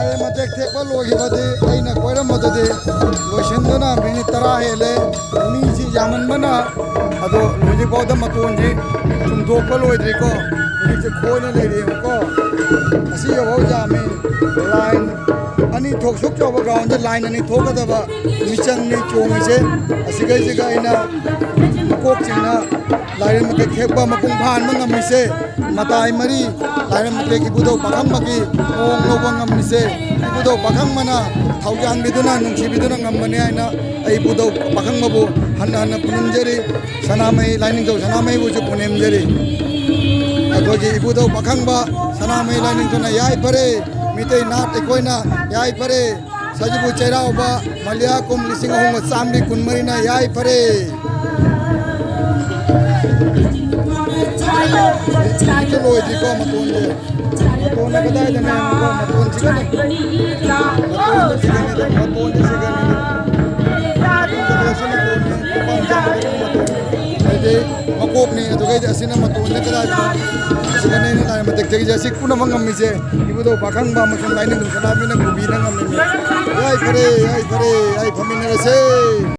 लाए मते टेक लोगी बदे अइना कोइरम मदे लोइसनदना मिनिट 10 हेले मीजी यामन मना अदो लोजी बौदा मतोन जी सुमदोक लोइद्री को मिजे खोने लेरी को असी हो जामे लाइन अनि थोक सुक चोब ग्राउंड लाइन अनि थोकदबा मिचंग नि चोंगिसे असिगै जिगा अइना कोक चिंगना लाइन मते खेबा मपुंग भान मंगमिसे मताई मरी लाइन मते की बुदो पाखम मकी ओंग लोबा ngamiसे बुदो पाखम मना थाउजान बिदुना नुंसी बिदुना ngambane आइना अइ बुदो पाखम मबु हन हन पुनिमजेरी सनामै लाइनिंग दो सनामै बुजु पुनिमजेरी अगोजी बुदो पाखंबा सनामै लाइनिंग तोना याय परे मितै नाट कोइना याय परे सजिबु चैरावबा मलिया कुम लिसिंग होंग सामली कुनमरीना याय परे चलो जी को मतोन जे मतोन कदाय जने को मतोन सिगने मतोन सिगने मकोप ने अदुगै असिना मतोन कदाय सिगने ने लाय मतेक तेग जसि कुना मंगमिसे इबुदो पाखंबा मसम लाइनिंग सनामिना गुबिना ngamne याय परे याय फमिनरसे